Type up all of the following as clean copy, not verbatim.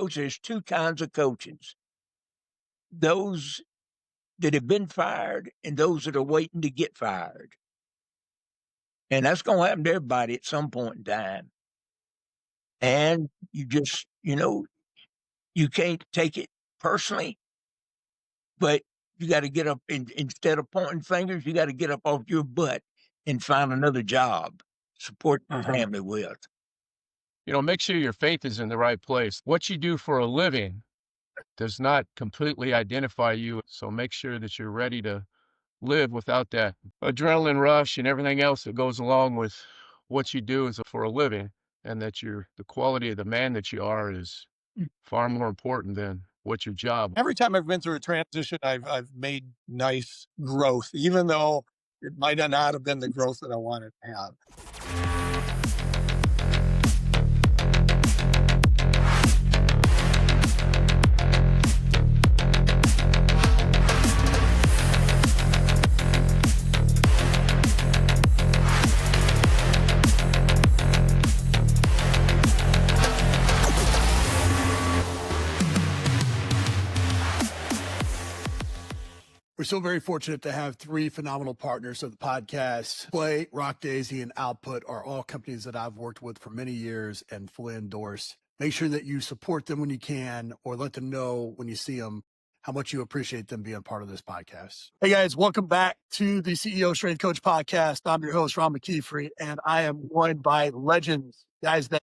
coach, there's two kinds of coaches. Those that have been fired and those that are waiting to get fired. And that's going to happen to everybody at some point in time. And you just, you can't take it personally, but you got to get up instead of pointing fingers, you got to get up off your butt and find another job, support your family with. Make sure your faith is in the right place. What you do for a living does not completely identify you. So make sure that you're ready to live without that adrenaline rush and everything else that goes along with what you do for a living, and that the quality of the man that you are is far more important than what your job. Every time I've been through a transition, I've made nice growth, even though it might not have been the growth that I wanted to have. We're so very fortunate to have three phenomenal partners of the podcast. Play, Rock Daisy, and Output are all companies that I've worked with for many years and fully endorse. Make sure that you support them when you can, or let them know when you see them how much you appreciate them being part of this podcast. Hey guys, welcome back to the CEO Strength Coach podcast. I'm your host, Ron McKeefery, and I am joined by legends, guys that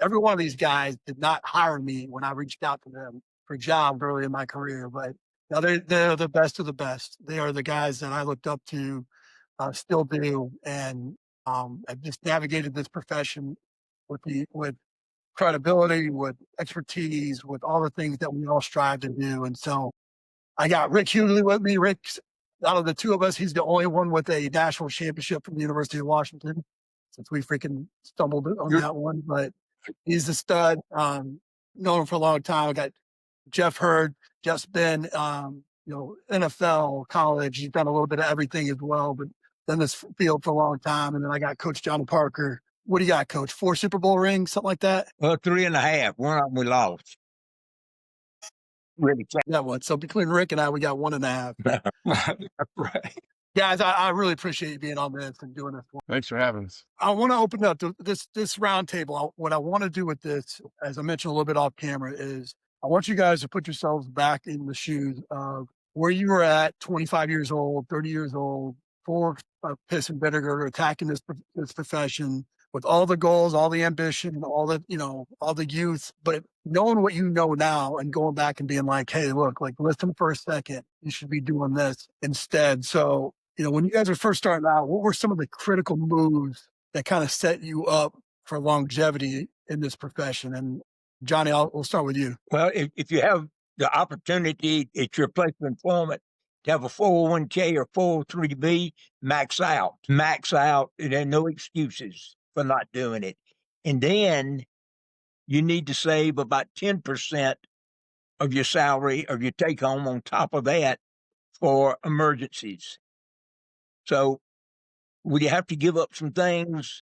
every one of these guys did not hire me when I reached out to them for jobs early in my career, but now they're the best of the best. They are the guys that I looked up to, still do, and I've just navigated this profession with credibility, with expertise, with all the things that we all strive to do. And so I got Rick Huegli with me. Rick's, out of the two of us, he's the only one with a national championship from the University of Washington, since we freaking stumbled on that one. But he's a stud. Known him for a long time. I got Jeff Hurd. Jeff's been, NFL, college. He's done a little bit of everything as well, but done this field for a long time. And then I got Coach Johnny Parker. What do you got, Coach? 4 Super Bowl rings, something like that? Well, 3.5. One of them we lost. Really? That one. So between Rick and I, we got 1.5. Right. Guys, I really appreciate you being on this and doing this. Thanks for having us. I want to open up this round table. What I want to do with this, as I mentioned a little bit off camera, is I want you guys to put yourselves back in the shoes of where you were at 25 years old, 30 years old, full of piss and vinegar, attacking this profession with all the goals, all the ambition, all the youth, but knowing what you know now and going back and being like, hey, look, like, listen for a second, you should be doing this instead. So, when you guys were first starting out, what were some of the critical moves that kind of set you up for longevity in this profession? And Johnny, we'll start with you. Well, if you have the opportunity at your place of employment to have a 401k or 403b, max out. There are no excuses for not doing it. And then you need to save about 10% of your salary or your take home on top of that for emergencies. So will you have to give up some things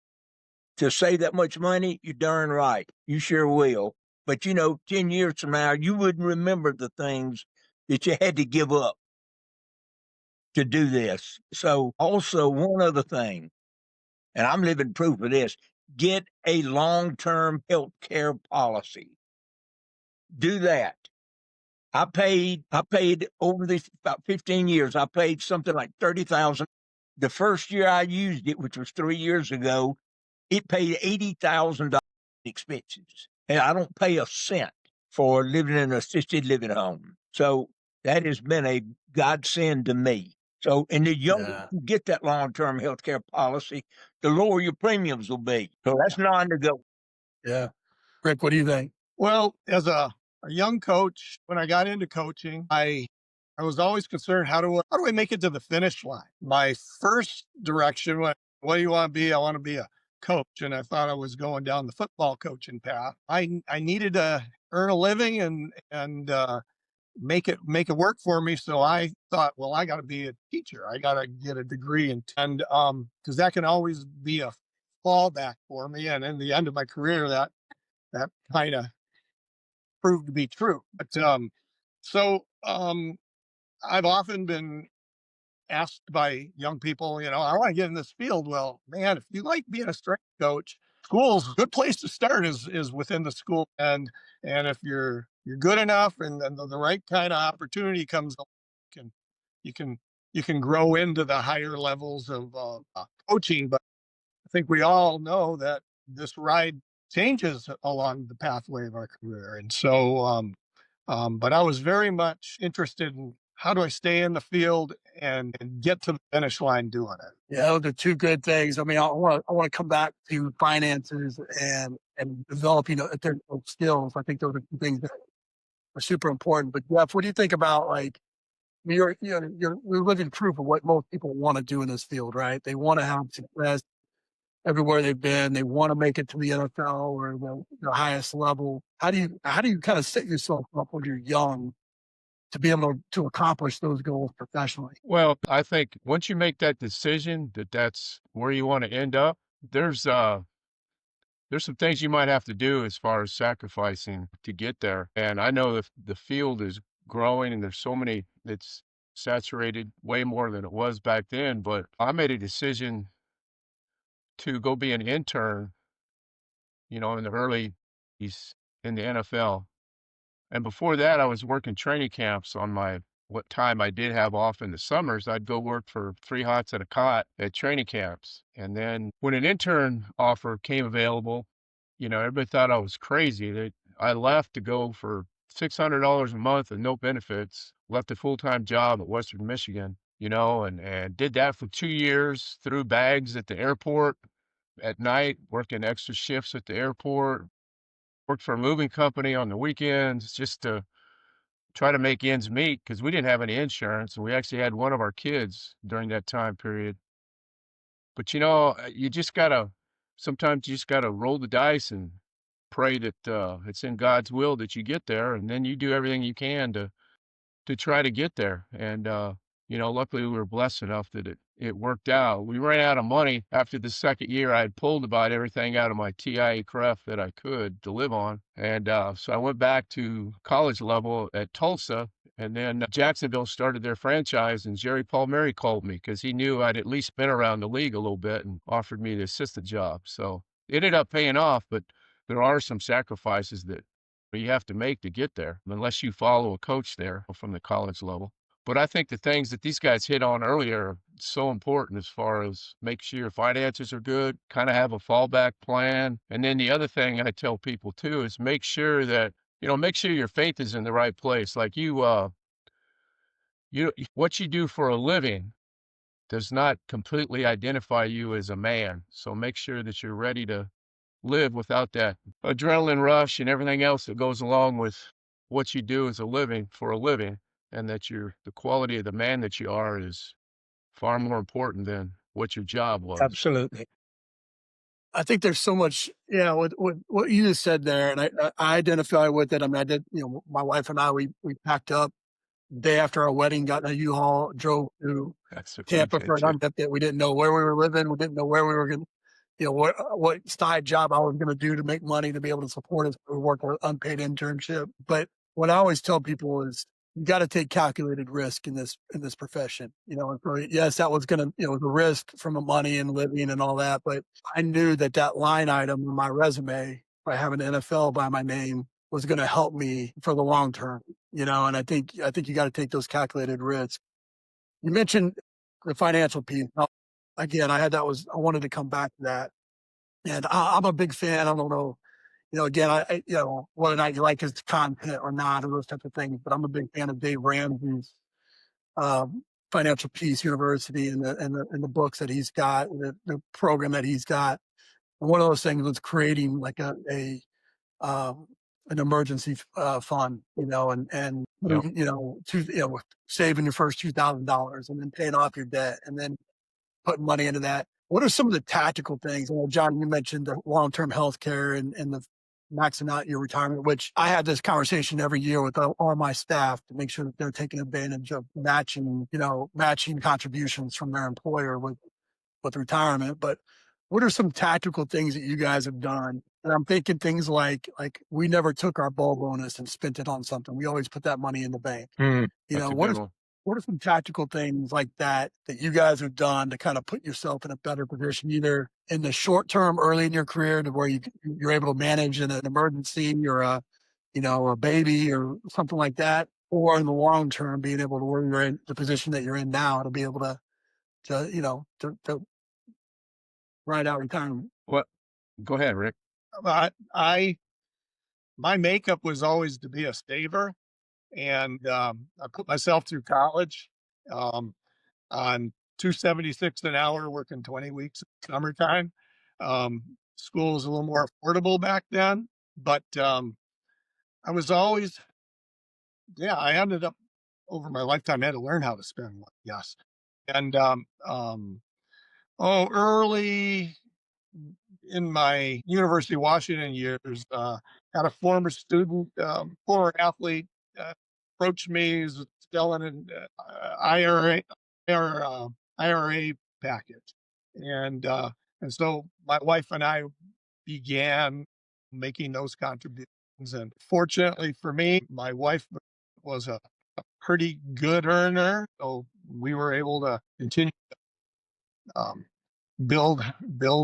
to save that much money? You're darn right. You sure will. But 10 years from now, you wouldn't remember the things that you had to give up to do this. So also one other thing, and I'm living proof of this, get a long-term health care policy. Do that. I paid over these about 15 years, I paid something like $30,000. The first year I used it, which was 3 years ago, it paid $80,000 expenses. And I don't pay a cent for living in an assisted living home. So that has been a godsend to me. So, and the younger you get that long-term health care policy, the lower your premiums will be. So that's non-negotiable. Yeah. Rick, what do you think? Well, as a young coach, when I got into coaching, I was always concerned, how do I make it to the finish line? My first direction was, what do you want to be? I want to be a coach. And I thought I was going down the football coaching path. I needed to earn a living and make it work for me. So I thought, well, I got to be a teacher. I got to get a degree and because that can always be a fallback for me. And in the end of my career, that kind of proved to be true. But I've often been asked by young people, I want to get in this field. Well, man, if you like being a strength coach, school's a good place to start is within the school. And if you're good enough and the right kind of opportunity comes along, you can you can you can grow into the higher levels of coaching. But I think we all know that this ride changes along the pathway of our career. And so but I was very much interested in how do I stay in the field and get to the finish line doing it. Yeah, those are two good things. I mean, I want to come back to finances and developing technical skills. I think those are two things that are super important. But Jeff, what do you think about like you're living proof of what most people want to do in this field, right? They want to have success everywhere they've been. They want to make it to the NFL or the highest level. How do you kind of set yourself up when you're young to be able to accomplish those goals professionally? Well, I think once you make that decision that that's where you want to end up, there's some things you might have to do as far as sacrificing to get there. And I know the field is growing and there's so many, it's saturated way more than it was back then. But I made a decision to go be an intern, in the early in the NFL. And before that, I was working training camps on my what time I did have off in the summers. I'd go work for 3 hots at a cot at training camps. And then when an intern offer came available, everybody thought I was crazy. I left to go for $600 a month and no benefits, left a full-time job at Western Michigan, and did that for 2 years, threw bags at the airport at night, working extra shifts at the airport, worked for a moving company on the weekends just to try to make ends meet because we didn't have any insurance. And we actually had one of our kids during that time period. But sometimes you just gotta roll the dice and pray that it's in God's will that you get there. And then you do everything you can to try to get there. And, luckily we were blessed enough that it worked out. We ran out of money after the second year. I had pulled about everything out of my TIA craft that I could to live on. And so I went back to college level at Tulsa. And then Jacksonville started their franchise, and Jerry Palmieri called me because he knew I'd at least been around the league a little bit and offered me the assistant job. So it ended up paying off, but there are some sacrifices that you have to make to get there, unless you follow a coach there from the college level. But I think the things that these guys hit on earlier are so important as far as make sure your finances are good, kind of have a fallback plan. And then the other thing I tell people too is make sure your faith is in the right place. Like what you do for a living does not completely identify you as a man. So make sure that you're ready to live without that adrenaline rush and everything else that goes along with what you do as a living for a living, and that the quality of the man that you are is far more important than what your job was. Absolutely. I think there's so much, with what you just said there, and I identify with it. I mean, I did, my wife and I, we packed up day after our wedding, got in a U-Haul, drove to Tampa for an undefinite. We didn't know where we were living. We didn't know where we were going to, what side job I was going to do to make money to be able to support us. We work with unpaid internship. But what I always tell people is you got to take calculated risk in this profession. And so, yes, that was going to, the risk from the money and living and all that. But I knew that line item in my resume by having the NFL by my name was going to help me for the long term. And I think you got to take those calculated risks. You mentioned the financial piece. Now, again, I wanted to come back to that. And I'm a big fan. I don't know, again, whether or not you like his content or not, or those types of things, but I'm a big fan of Dave Ramsey's Financial Peace University and the books that he's got, the program that he's got. And one of those things was creating like an emergency fund, and saving your first $2,000 and then paying off your debt and then putting money into that. What are some of the tactical things? Well, John, you mentioned the long-term health care and the maxing out your retirement, which I had this conversation every year with all my staff to make sure that they're taking advantage of matching contributions from their employer with retirement. But what are some tactical things that you guys have done And I'm thinking things like we never took our ball bonus and spent it on something. We always put that money in the bank. You That's know, a good one. what are some tactical things like that you guys have done to kind of put yourself in a better position, either in the short term, early in your career, to where you're able to manage in an emergency or a baby or something like that, or in the long term, being able to, where you're in the position that you're in now, to be able to ride out retirement. What? Go ahead, Rick. I my makeup was always to be a saver, and I put myself through college on 276 an hour, working 20 weeks in summertime. School was a little more affordable back then, but I was always, yeah, I ended up over my lifetime, I had to learn how to spend money. Yes. And early in my University of Washington years, had a former student, former athlete, approached me. He's selling an IRA, IRA package, and so my wife and I began making those contributions. And fortunately for me, my wife was a pretty good earner, so we were able to continue um, build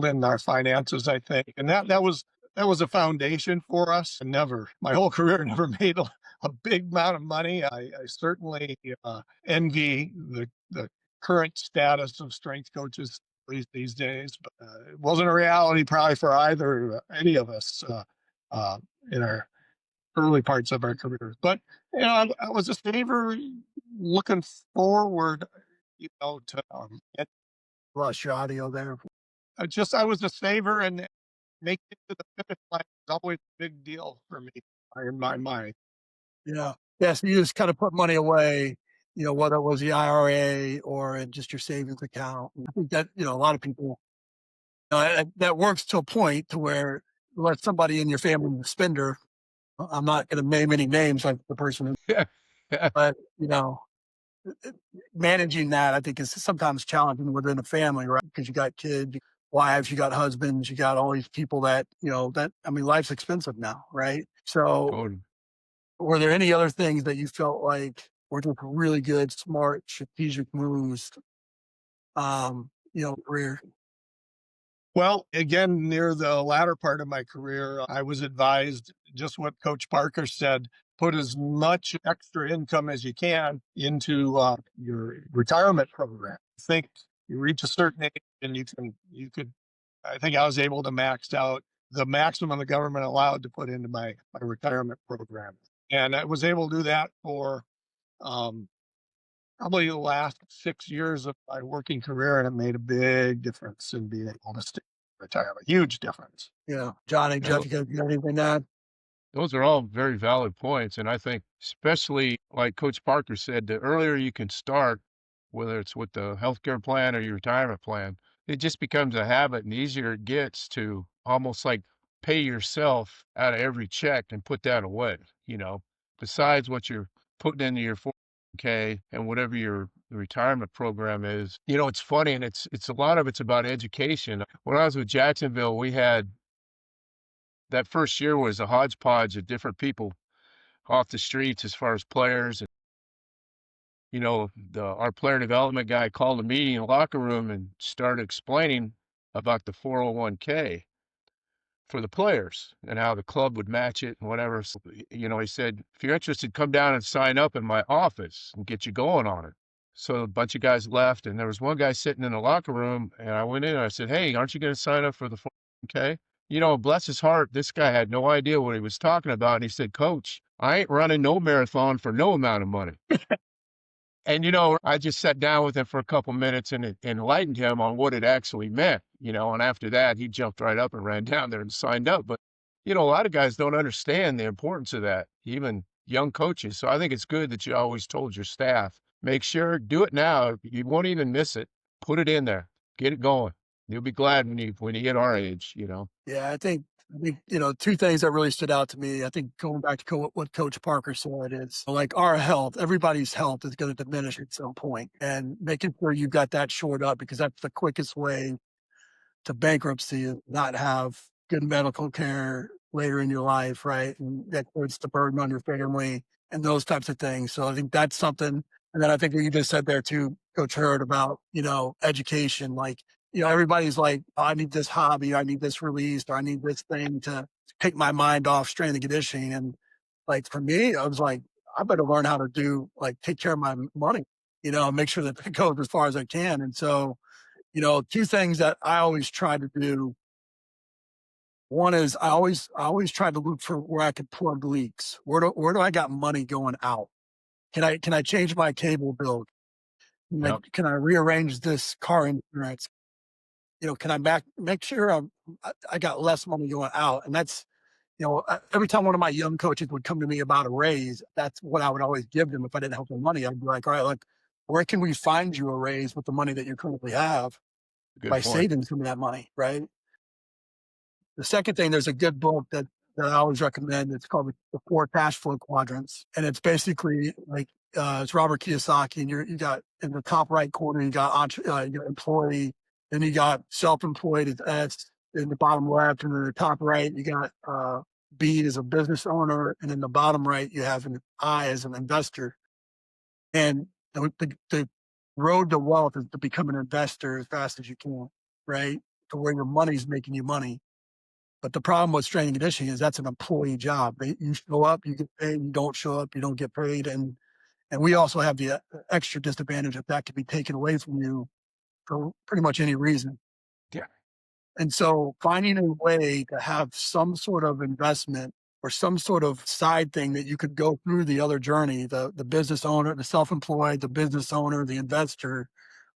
in our finances, I think. And that was a foundation for us. And never, my whole career, never made a big amount of money. I certainly envy the current status of strength coaches these days, but it wasn't a reality probably for any of us in our early parts of our careers. But I was a saver, looking forward, to Lost your audio there. I was a saver, and making it to the finish line was always a big deal for me in my mind. Yeah. Yeah. So you just kind of put money away, whether it was the IRA or in just your savings account. I think that, a lot of people, that works to a point to where, let somebody in your family be a spender. I'm not going to name any names like the person, Yeah. but, managing that, I think, is sometimes challenging within a family, right? Because you got kids, wives, you got husbands, you got all these people that, life's expensive now, right? So Totally. were there any other things that you felt like were just really good, smart, strategic moves, career? Well, again, near the latter part of my career, I was advised just what Coach Parker said: put as much extra income as you can into your retirement program. I think you reach a certain age and you could, I think I was able to max out the maximum the government allowed to put into my retirement program. And I was able to do that for um, probably the last 6 years of my working career, and it made a big difference in being able to stay in retirement. Huge difference. Yeah. Johnny, Jeff, you got anything to add? Those are all very valid points. And I think, especially like Coach Parker said, the earlier you can start, whether it's with the healthcare plan or your retirement plan, it just becomes a habit, and the easier it gets to almost like pay yourself out of every check and put that away, besides what you're putting into your 401k and whatever your retirement program is. It's funny, and it's a lot of it's about education. When I was with Jacksonville, we had that first year was a hodgepodge of different people off the streets as far as players. And, our player development guy called a meeting in the locker room and started explaining about the 401k for the players and how the club would match it and whatever. So, he said, if you're interested, come down and sign up in my office and get you going on it. So a bunch of guys left, and there was one guy sitting in the locker room, and I went in and I said, hey, aren't you going to sign up for the 401k? Bless his heart, this guy had no idea what he was talking about. And he said, Coach, I ain't running no marathon for no amount of money. And, I just sat down with him for a couple minutes and enlightened him on what it actually meant, and after that, he jumped right up and ran down there and signed up. But, a lot of guys don't understand the importance of that, even young coaches. So I think it's good that you always told your staff, make sure, do it now. You won't even miss it. Put it in there. Get it going. You'll be glad when you hit our age, Yeah, I think, two things that really stood out to me. I think going back to what Coach Parker said is, like, our health, everybody's health is going to diminish at some point, and making sure you got that shored up, because that's the quickest way to bankruptcy, is not have good medical care later in your life, right? And that puts the burden on your family and those types of things. So I think that's something. And then I think what you just said there too, Coach Hurd, about, education. Like, everybody's like, oh, I need this hobby, or I need this release, or I need this thing to take my mind off strength and conditioning. And like for me, I was like, I better learn how to take care of my money, make sure that it goes as far as I can. And so, two things that I always try to do. One is I always try to look for where I could plug leaks. Where do I got money going out? Can I change my cable bill? Can I rearrange this car insurance? Can I make sure I got less money going out? And that's, every time one of my young coaches would come to me about a raise, that's what I would always give them. If I didn't have the money, I'd be like, all right, look, where can we find you a raise with the money that you currently have by saving some of that money, right? The second thing, there's a good book that I always recommend. It's called the Four Cash Flow Quadrants. And it's basically like, it's Robert Kiyosaki, and you got in the top right corner, you got your employee, then you got self-employed as S in the bottom left, and in the top right, you got B as a business owner, and in the bottom right, you have an I as an investor. And the road to wealth is to become an investor as fast as you can, right? To where your money's making you money. But the problem with strength and conditioning is that's an employee job. You show up, you get paid. You don't show up, you don't get paid. And we also have the extra disadvantage that can be taken away from you for pretty much any reason. Yeah. And so finding a way to have some sort of investment or some sort of side thing that you could go through the other journey, the business owner, the self-employed, the business owner, the investor,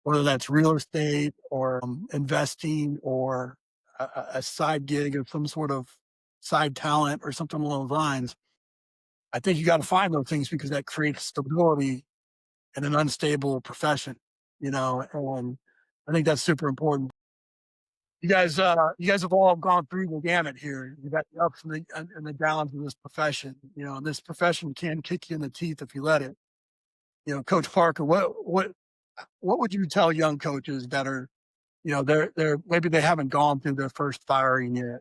whether that's real estate or investing or a side gig or some sort of side talent or something along those lines. I think you got to find those things because that creates stability in an unstable profession, and I think that's super important. You guys have all gone through the gamut here. You got the ups and the downs of this profession, and this profession can kick you in the teeth if you let it. Coach Parker, what would you tell young coaches that are, they're maybe they haven't gone through their first firing yet,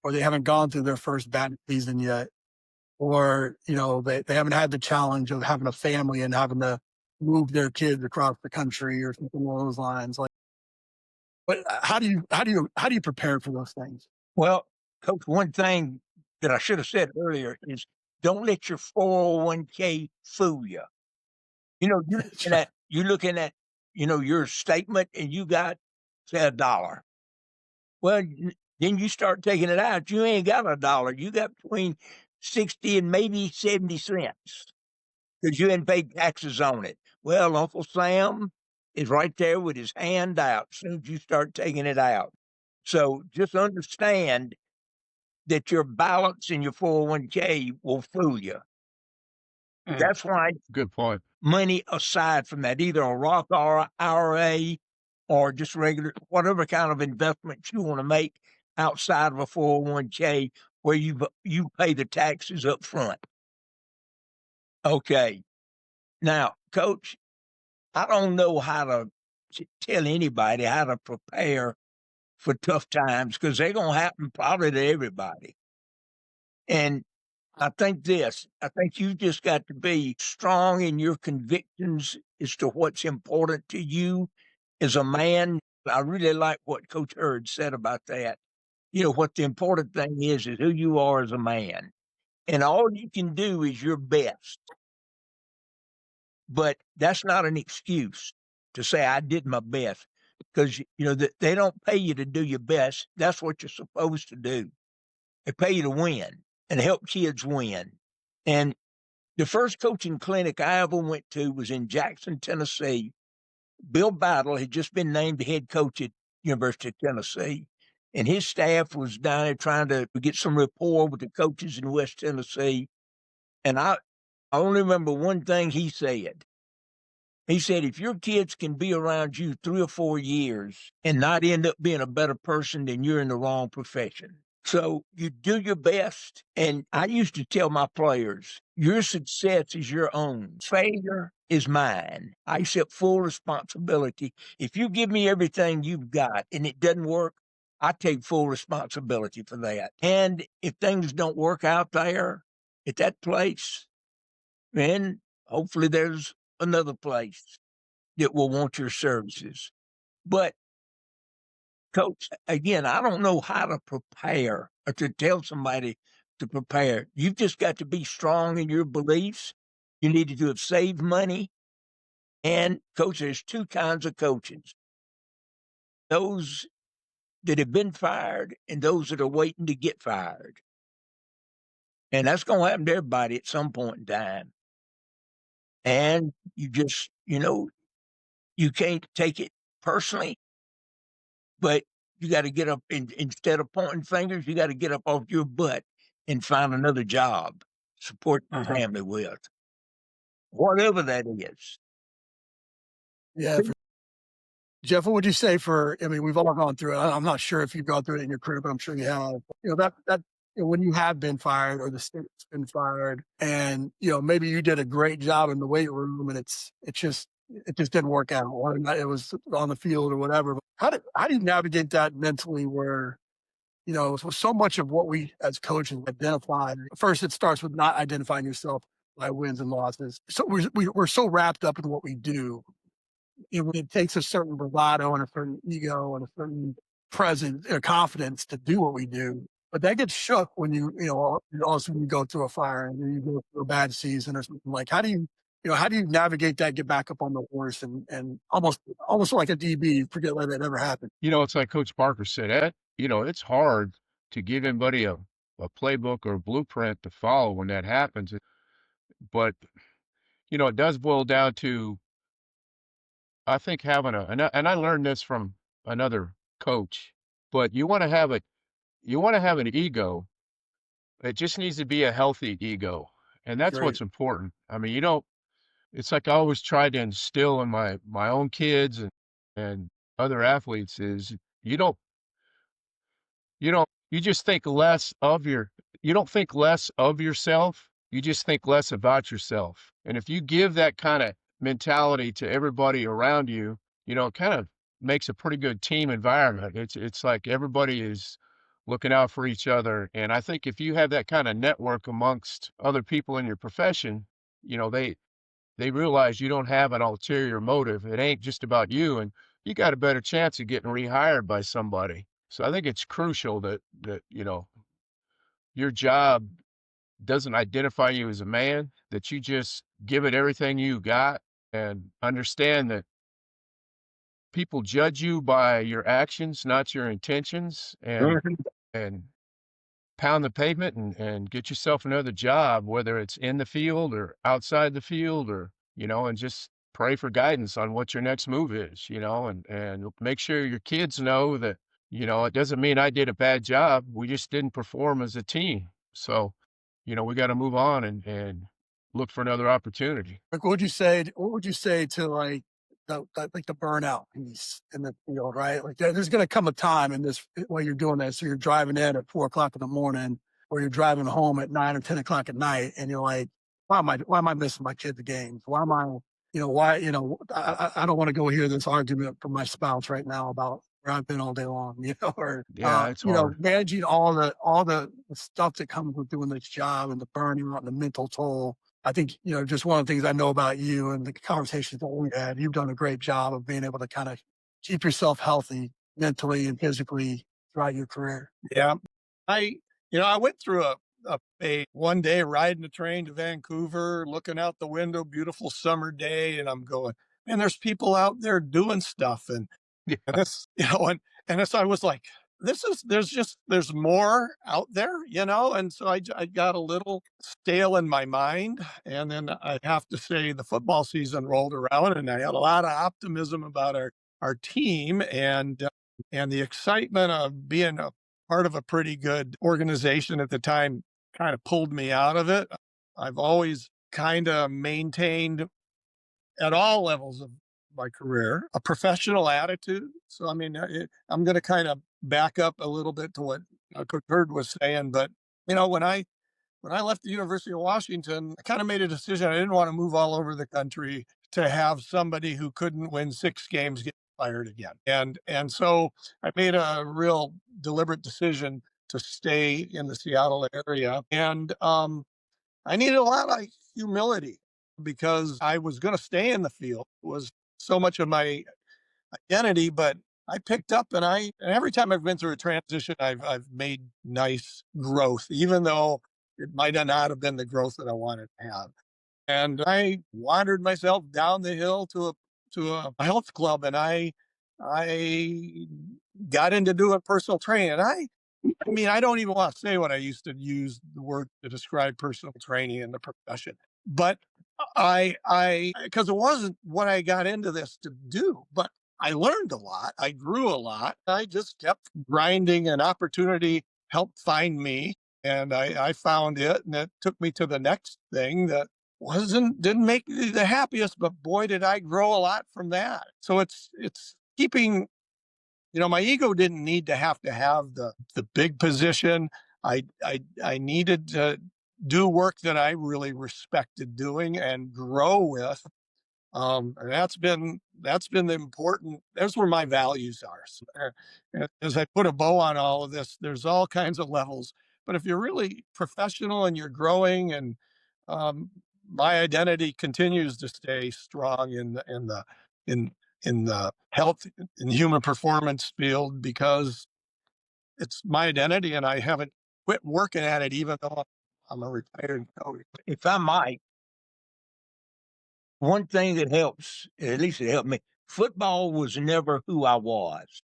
or they haven't gone through their first bad season yet, or, they haven't had the challenge of having a family and having to move their kids across the country or something along those lines. Like, but how do you prepare for those things? Well, Coach, one thing that I should have said earlier is don't let your 401k fool you. You're looking at your statement and you got, say, $1. Well, then you start taking it out. You ain't got $1. You got between 60 and maybe 70 cents because you hadn't paid taxes on it. Well, Uncle Sam is right there with his hand out as soon as you start taking it out. So just understand that your balance in your 401k will fool you. That's why. Good point. Money aside from that, either a Roth IRA or just regular, whatever kind of investment you want to make outside of a 401k where you pay the taxes up front. Okay. Now, Coach, I don't know how to tell anybody how to prepare for tough times because they're going to happen probably to everybody. And I think you just got to be strong in your convictions as to what's important to you as a man. I really like what Coach Hurd said about that. What the important thing is who you are as a man. And all you can do is your best. But that's not an excuse to say I did my best because, they don't pay you to do your best. That's what you're supposed to do. They pay you to win and help kids win. And the first coaching clinic I ever went to was in Jackson, Tennessee. Bill Battle had just been named the head coach at University of Tennessee, and his staff was down there trying to get some rapport with the coaches in West Tennessee. And I only remember one thing he said. He said, if your kids can be around you 3 or 4 years and not end up being a better person, then you're in the wrong profession. So you do your best. And I used to tell my players, your success is your own. Failure is mine. I accept full responsibility. If you give me everything you've got and it doesn't work, I take full responsibility for that. And if things don't work out there at that place, then hopefully there's another place that will want your services. But Coach, again, I don't know how to prepare or to tell somebody to prepare. You've just got to be strong in your beliefs. You need to have saved money. And coach, there's two kinds of coaches. Those that have been fired and those that are waiting to get fired. And that's going to happen to everybody at some point in time. And you just, you can't take it personally, but you got to get up instead of pointing fingers, you got to get up off your butt and find another job, support your family with, whatever that is. Yeah. Jeff, what would you say we've all gone through it. I'm not sure if you've gone through it in your career, but I'm sure you have. When you have been fired or the state's been fired and, maybe you did a great job in the weight room and it just didn't work out. Or it was on the field or whatever. How do you navigate that mentally where, so much of what we as coaches identify, first it starts with not identifying yourself by wins and losses. So we're so wrapped up in what we do. It takes a certain bravado and a certain ego and a certain presence and confidence to do what we do. But that gets shook when also when you go through a fire and you go through a bad season or something. Like, how do you navigate that, get back up on the horse and almost like a DB, forget like that ever happened? It's like Coach Parker said, it's hard to give anybody a playbook or a blueprint to follow when that happens. But, it does boil down to, I think, having and I learned this from another coach, but you want to have an ego. It just needs to be a healthy ego. And that's what's important. I mean, it's like I always try to instill in my own kids and other athletes is you don't you just think less of you don't think less of yourself. You just think less about yourself. And if you give that kind of mentality to everybody around you, it kind of makes a pretty good team environment. It's like everybody is looking out for each other. And I think if you have that kind of network amongst other people in your profession, they realize you don't have an ulterior motive. It ain't just about you, and you got a better chance of getting rehired by somebody. So I think it's crucial that your job doesn't identify you as a man, that you just give it everything you got and understand that people judge you by your actions, not your intentions, and pound the pavement and get yourself another job, whether it's in the field or outside the field or, and just pray for guidance on what your next move is, and make sure your kids know that, it doesn't mean I did a bad job. We just didn't perform as a team. So, we got to move on and look for another opportunity. Like, what would you say to like the burnout piece in the field, right? Like there's going to come a time in this while you're doing that. So you're driving in at 4:00 in the morning or you're driving home at 9 or 10 o'clock at night. And you're like, why am I missing my kids' games? Why am I, I don't want to go hear this argument from my spouse right now about where I've been all day long, or, it's hard. Managing all the stuff that comes with doing this job and the burnout and the mental toll. I think, just one of the things I know about you and the conversations that we had, you've done a great job of being able to kind of keep yourself healthy mentally and physically throughout your career. Yeah. I went through a one day riding the train to Vancouver, looking out the window, beautiful summer day. And I'm going, man, there's people out there doing stuff. And this, and this, I was like, there's more out there, and so I got a little stale in my mind. And then I have to say the football season rolled around and I had a lot of optimism about our team and the excitement of being a part of a pretty good organization at the time kind of pulled me out of it. I've always kind of maintained at all levels of my career a professional attitude. So, I mean, I'm going to kind of back up a little bit to what Coach Hurd was saying. But, when I left the University of Washington, I kind of made a decision. I didn't want to move all over the country to have somebody who couldn't win 6 games get fired again. And so I made a real deliberate decision to stay in the Seattle area. And I needed a lot of humility because I was going to stay in the field. It was so much of my identity, but I picked up and every time I've been through a transition, I've made nice growth, even though it might not have been the growth that I wanted to have. And I wandered myself down the hill to a health club, and I got into doing personal training. And I mean, I don't even want to say what I used to use the word to describe personal training in the profession, but because it wasn't what I got into this to do, but I learned a lot. I grew a lot. I just kept grinding. An opportunity helped find me, and I found it, and it took me to the next thing that didn't make me the happiest, but boy, did I grow a lot from that. So it's keeping, my ego didn't need to have the big position. I needed to do work that I really respected doing and grow with. And that's been the important. That's where my values are. So, as I put a bow on all of this, there's all kinds of levels. But if you're really professional and you're growing, and um, my identity continues to stay strong in in the health and human performance field because it's my identity, and I haven't quit working at it, even though I'm a retired coach. If I might, one thing that helps, at least it helped me, football was never who I was.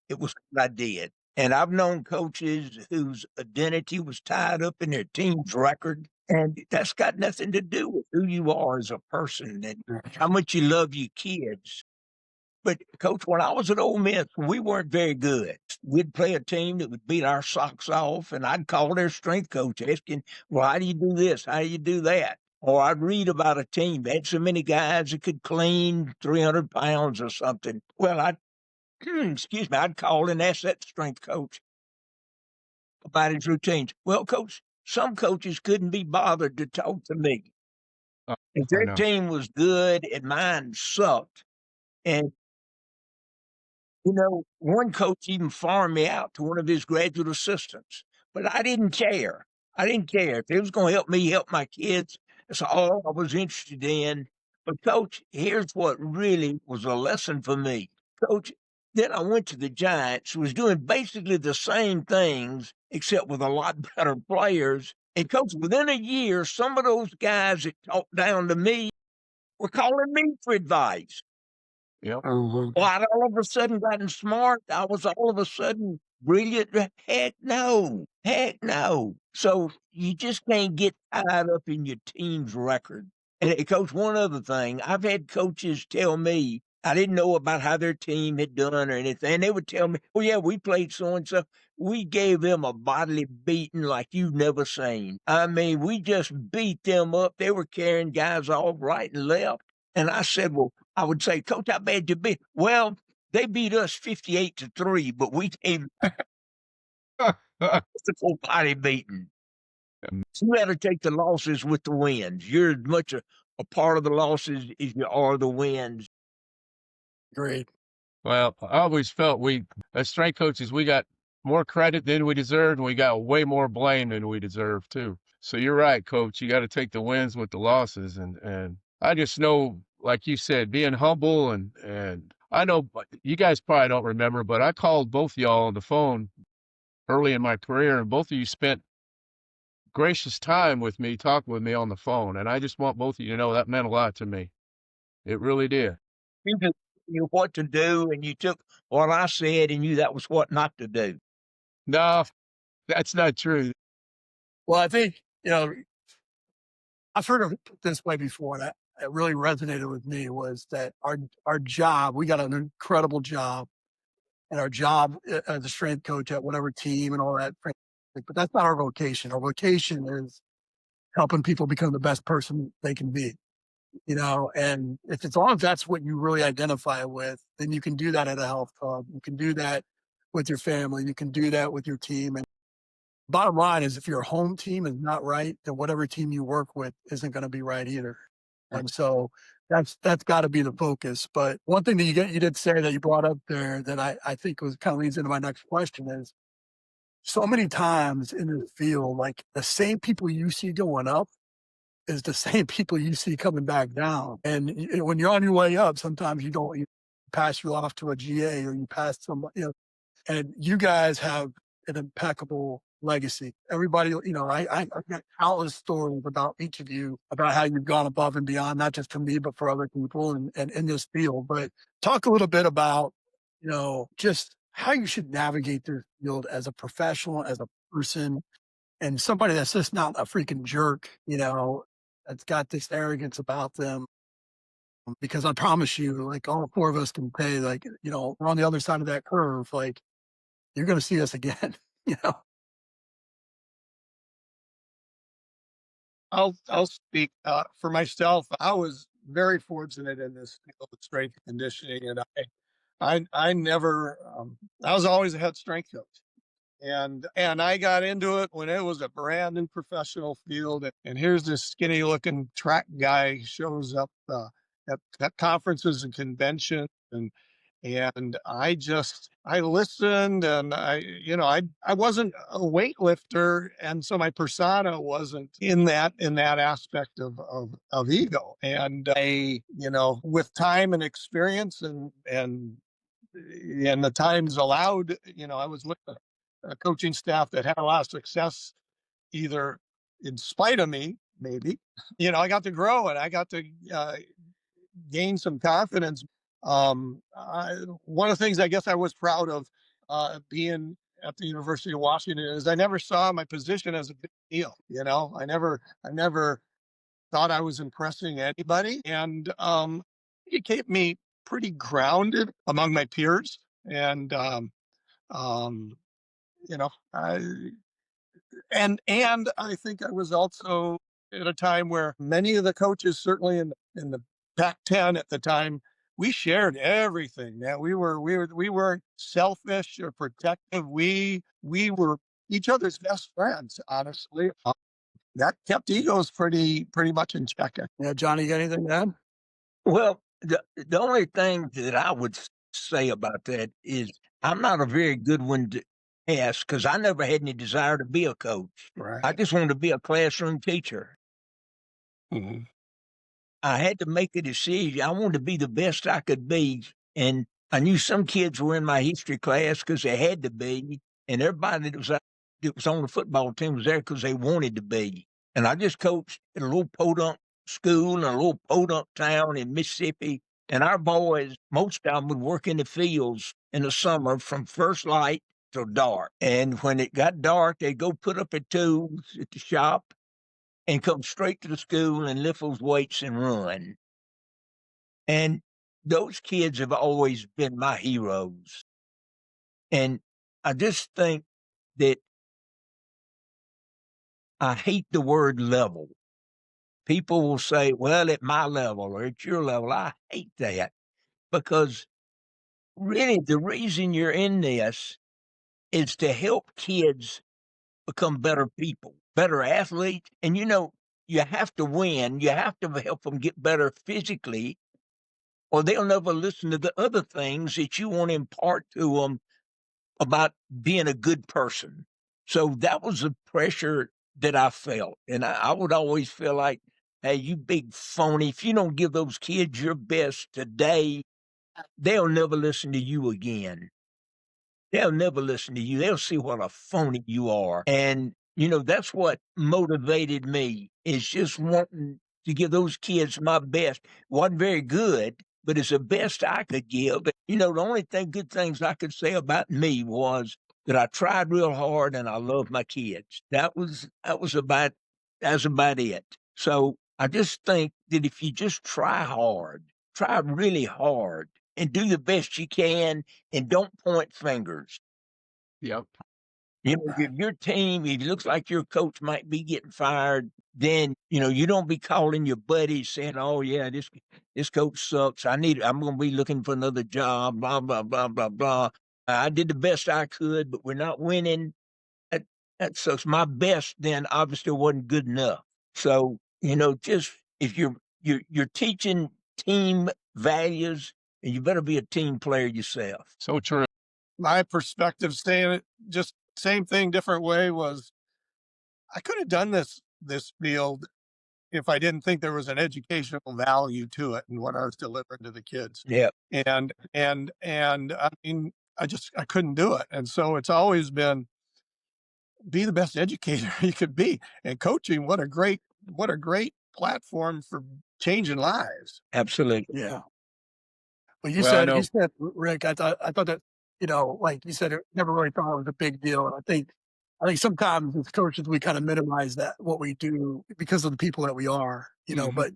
It was what I did. And I've known coaches whose identity was tied up in their team's record. And that's got nothing to do with who you are as a person and how much you love your kids. But, Coach, when I was at Ole Miss, we weren't very good. We'd play a team that would beat our socks off, and I'd call their strength coach asking, well, how do you do this? How do you do that? Or I'd read about a team that had so many guys that could clean 300 pounds or something. Well, excuse me, I'd call and ask that strength coach about his routines. Well, Coach, some coaches couldn't be bothered to talk to me. If I their know. team was good and mine sucked, and one coach even farmed me out to one of his graduate assistants, but I didn't care. I didn't care. If it was going to help me help my kids, that's all I was interested in. But, Coach, here's what really was a lesson for me. Coach, then I went to the Giants, was doing basically the same things, except with a lot better players. And, Coach, within a year, some of those guys that talked down to me were calling me for advice. Yep. Mhm. Well, I'd all of a sudden gotten smart. I was all of a sudden brilliant. Heck no. Heck no. So you just can't get tied up in your team's record. And Coach, one other thing, I've had coaches tell me I didn't know about how their team had done or anything. And they would tell me, oh, yeah, we played so and so. We gave them a bodily beating like you've never seen. I mean, we just beat them up. They were carrying guys off right and left. And I said, well, I would say, Coach, how bad you beat? Well, they beat us 58-3, but we gave the full body beating. So you got to take the losses with the wins. You're as much a part of the losses as you are the wins. Great. Well, I always felt as strength coaches, we got more credit than we deserved, and we got way more blame than we deserve too. So you're right, Coach. You got to take the wins with the losses, and I just know, like you said, being humble and I know you guys probably don't remember, but I called both y'all on the phone early in my career, and both of you spent gracious time with me, talking with me on the phone, and I just want both of you to know that meant a lot to me. It really did. You just knew what to do, and you took what I said and knew that was what not to do. No, that's not true. Well, I think, I've heard it this way before, and it really resonated with me was that our job, we got an incredible job, and our job as a strength coach at whatever team and all that, but that's not our vocation. Our vocation is helping people become the best person they can be, and if as long as that's what you really identify with, then you can do that at a health club. You can do that with your family. You can do that with your team. And bottom line is if your home team is not right, then whatever team you work with isn't going to be right either. And so that's got to be the focus. But one thing that you did say that you brought up there that I think was kind of leads into my next question is so many times in the field, like the same people you see going up is the same people you see coming back down. And when you're on your way up, sometimes you pass you off to a GA or you pass somebody, and you guys have an impeccable legacy. Everybody, I've got countless stories about each of you, about how you've gone above and beyond, not just for me, but for other people and in this field. But talk a little bit about, just how you should navigate this field as a professional, as a person, and somebody that's just not a freaking jerk, that's got this arrogance about them. Because I promise you, like all four of us can pay, like, we're on the other side of that curve. Like, you're going to see us again, you know? I'll speak for myself. I was very fortunate in this field of strength and conditioning, and I never I was always a head strength coach. And I got into it when it was a brand new professional field. And here's this skinny looking track guy shows up at conferences and conventions. And I listened, and I wasn't a weightlifter. And so my persona wasn't in that aspect of ego. And with time and experience and the times allowed, I was with a coaching staff that had a lot of success, either in spite of me, maybe. I got to grow and I got to gain some confidence. One of the things I guess I was proud of being at the University of Washington is I never saw my position as a big deal. I never thought I was impressing anybody, and it kept me pretty grounded among my peers. And I I think I was also at a time where many of the coaches, certainly in the Pac-10 at the time, we shared everything. That we weren't selfish or protective. We were each other's best friends. Honestly, that kept egos pretty much in check. Yeah, Johnny, you got anything to add? Well, the only thing that I would say about that is I'm not a very good one to ask because I never had any desire to be a coach. Right. I just wanted to be a classroom teacher. Mhm. I had to make a decision. I wanted to be the best I could be. And I knew some kids were in my history class because they had to be. And everybody that was on the football team was there because they wanted to be. And I just coached at a little podunk school in a little podunk town in Mississippi. And our boys, most of them would work in the fields in the summer from first light till dark. And when it got dark, they'd go put up their tools at the shop and come straight to the school and lift those weights and run. And those kids have always been my heroes. And I just think that I hate the word level. People will say, well, at my level or at your level. I hate that because really the reason you're in this is to help kids become better people, better athletes. And you have to win. You have to help them get better physically, or they'll never listen to the other things that you want to impart to them about being a good person. So that was the pressure that I felt. And I would always feel like, hey, you big phony, if you don't give those kids your best today, they'll never listen to you again. They'll never listen to you. They'll see what a phony you are. And, that's what motivated me is just wanting to give those kids my best. Wasn't very good, but it's the best I could give. The only good things I could say about me was that I tried real hard and I love my kids. That's about it. So I just think that if you just try hard, try really hard and do the best you can and don't point fingers. Yep. If your team, if it looks like your coach might be getting fired, then, you don't be calling your buddies saying, oh, yeah, this coach sucks. I'm going to be looking for another job, blah, blah, blah, blah, blah. I did the best I could, but we're not winning. That sucks. My best then obviously wasn't good enough. So, just if you're you're teaching team values, and you better be a team player yourself. So true. My perspective, saying it just same thing, different way, was I could have done this field if I didn't think there was an educational value to it and what I was delivering to the kids. Yeah, And I mean, I couldn't do it. And so it's always been be the best educator you could be. And coaching, what a great platform for changing lives. absolutely. Yeah. Well, you Well, I said, know. Rick, I thought that, like you said, it never really thought it was a big deal. And I think sometimes as coaches, we kind of minimize that, what we do because of the people that we are, but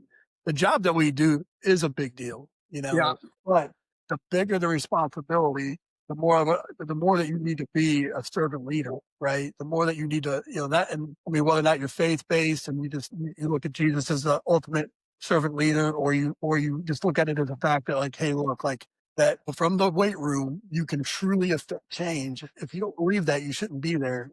the job that we do is a big deal, Yeah. but the bigger the responsibility, the more that you need to be a servant leader, right? The more that you need to, that, and I mean, whether or not you're faith-based and you look at Jesus as the ultimate servant leader, or you just look at it as a fact that, like, hey, look, like that from the weight room, you can truly affect change. If you don't believe that, you shouldn't be there.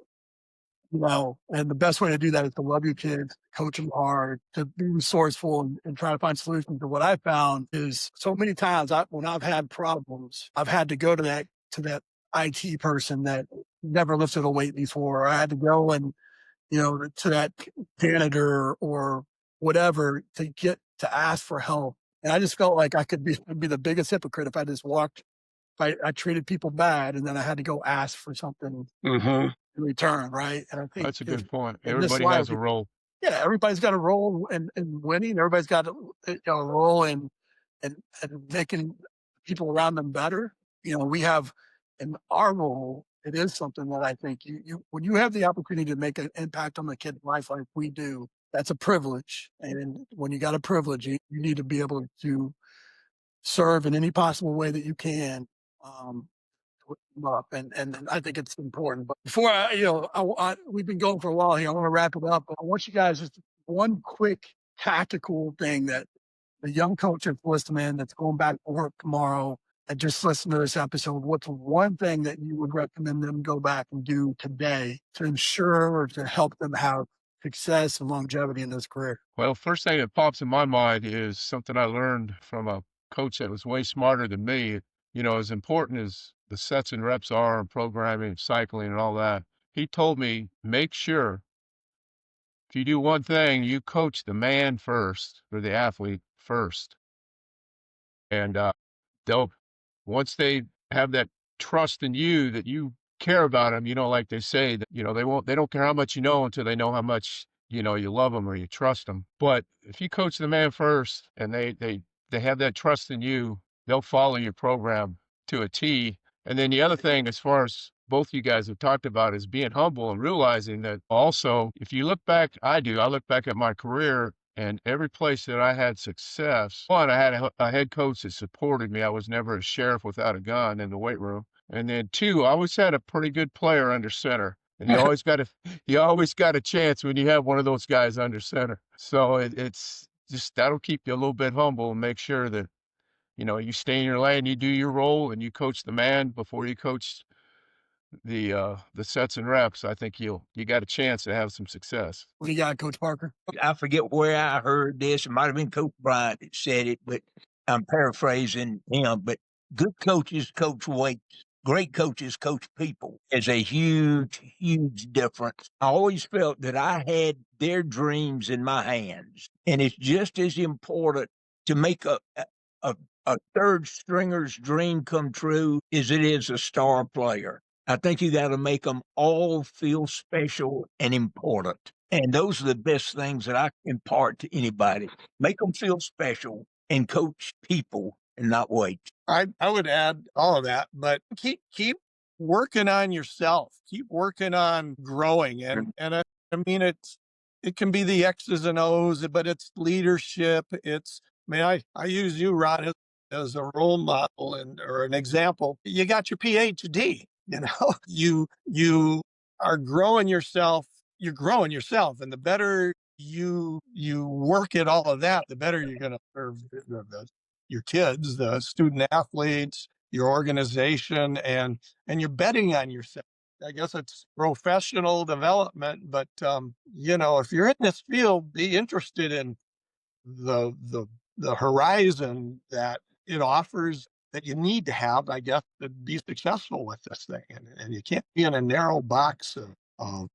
And the best way to do that is to love your kids, coach them hard, to be resourceful and try to find solutions. And what I found is so many times when I've had problems, I've had to go to that IT person that never lifted a weight before. Or I had to go and, to that janitor or whatever to ask for help. And I just felt like I could be the biggest hypocrite if I just walked, if I treated people bad and then I had to go ask for something in return, right? And I think That's a good point. in this Everybody life, has a role. yeah, everybody's got a role in winning. Everybody's got a role in making people around them better. We have in our role, it is something that I think you when you have the opportunity to make an impact on the kid's life like we do, that's a privilege. And when you got a privilege, you need to be able to serve in any possible way that you can. Up and I think it's important. But before we've been going for a while here. I want to wrap it up. I want you guys just one quick tactical thing that the young coach that's listening, that's going back to work tomorrow, and just listen to this episode. What's one thing that you would recommend them go back and do today to ensure or to help them have success and longevity in this career? Well, first thing that pops in my mind is something I learned from a coach that was way smarter than me. As important as the sets and reps are and programming, cycling and all that, he told me, make sure if you do one thing, you coach the man first or the athlete first. And they'll, once they have that trust in you that you care about them, like they say that, they don't care how much you know until they know how much, you love them or you trust them. But if you coach the man first and they have that trust in you, they'll follow your program to a T. And then the other thing, as far as both you guys have talked about, is being humble and realizing that also, if you look back, I look back at my career and every place that I had success, one, I had a head coach that supported me. I was never a sheriff without a gun in the weight room. And then two, I always had a pretty good player under center. And you always got a chance when you have one of those guys under center. So it's just, that'll keep you a little bit humble and make sure that, you stay in your lane, you do your role, and you coach the man before you coach the sets and reps. I think you got a chance to have some success. What do you got, Coach Parker? I forget where I heard this. It might have been Coach Bryant that said it, but I'm paraphrasing him. But good coaches coach weights. Great coaches coach people. There's a huge, huge difference. I always felt that I had their dreams in my hands. And it's just as important to make a third stringer's dream come true as it is a star player. I think you got to make them all feel special and important. And those are the best things that I impart to anybody. Make them feel special and coach people and not weight. I would add all of that, but keep working on yourself. Keep working on growing. And I mean, it can be the X's and O's, but it's leadership. I use you, Ron, as a role model or an example. You got your PhD, you are growing yourself. You're growing yourself. And the better you work at all of that, the better you're going to serve your kids, the student athletes, your organization, and you're betting on yourself. I guess it's professional development, but if you're in this field, be interested in the horizon that it offers that you need to have, I guess, to be successful with this thing. And you can't be in a narrow box of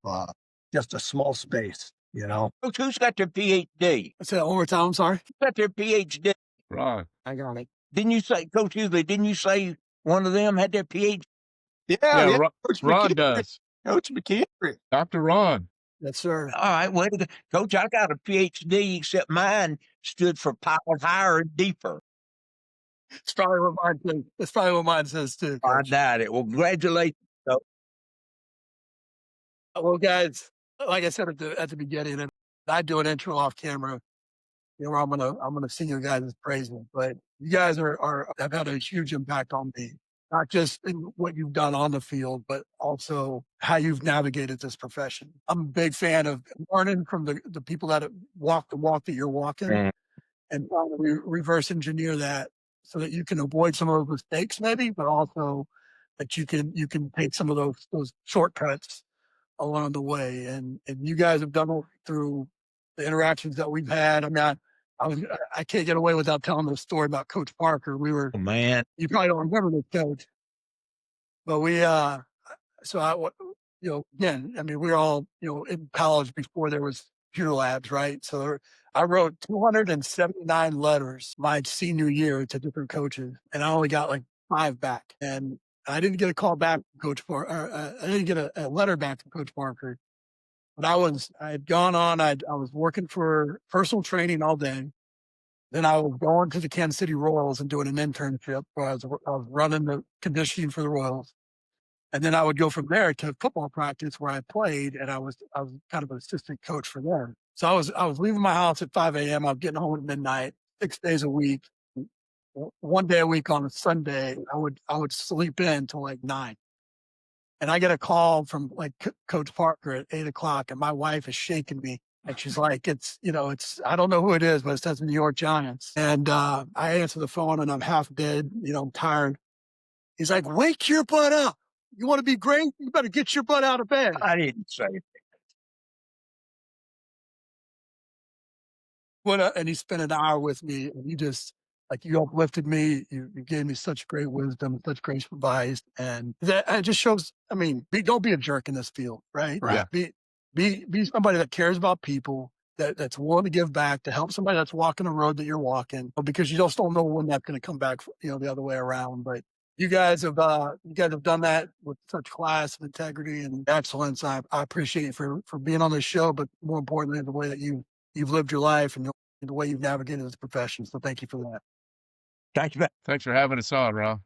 just a small space, you know. Coach, who's got their PhD? Say that one more time. I'm sorry. Who's got their PhD? Ron. I got it. Didn't you say, Coach Huegli, didn't you say one of them had their PhD? Yeah, Coach Ron McKeefery. does. Coach McKeefery. Dr. Ron. Yes, sir. All right, well, Coach, I got a PhD, except mine stood for piled higher and deeper. It's probably what mine says. That's probably what mine says too, I Coach. doubt it. Well, congratulations. Well, guys, like I said at the beginning, and I do an intro off camera. You know, I'm gonna sing your guys' praises, but you guys have had a huge impact on me, not just in what you've done on the field, but also how you've navigated this profession. I'm a big fan of learning from the people that walk the walk that you're walking, and trying to reverse engineer that so that you can avoid some of those mistakes, maybe, but also that you can take some of those shortcuts along the way. And you guys have done it through the interactions that we've had. I mean, I can't get away without telling the story about Coach Parker. We were, Oh, man. you probably don't remember this, Coach, but we, again, I mean, we were all, in college before there was computer labs, right? So I wrote 279 letters my senior year to different coaches, and I only got like 5 back. And I didn't get a call back from Coach Parker. I didn't get a letter back from Coach Parker. But I had gone on. I was working for personal training all day. Then I was going to the Kansas City Royals and doing an internship where I was running the conditioning for the Royals. And then I would go from there to football practice where I played, and I was kind of an assistant coach for them. So I was leaving my house at 5 a.m. I was getting home at midnight, 6 days a week. 1 day a week on a Sunday, I would sleep in till like 9. And I get a call from like Coach Parker at 8 o'clock, and my wife is shaking me. And she's like, it's, I don't know who it is, but it says New York Giants. And I answer the phone, and I'm half dead, I'm tired. He's like, wake your butt up. You want to be great? You better get your butt out of bed. I didn't say it. And he spent an hour with me, and you uplifted me. You gave me such great wisdom, such great advice. And that it just shows, don't be a jerk in this field, right? Yeah. Be somebody that cares about people, that's willing to give back, to help somebody that's walking the road that you're walking, because you just don't know when that's going to come back, the other way around. But you guys have done that with such class and integrity and excellence. I appreciate you for being on this show, but more importantly, the way that you've lived your life and the way you've navigated this profession. So thank you for that. Thank you. Thanks for having us on, Ron.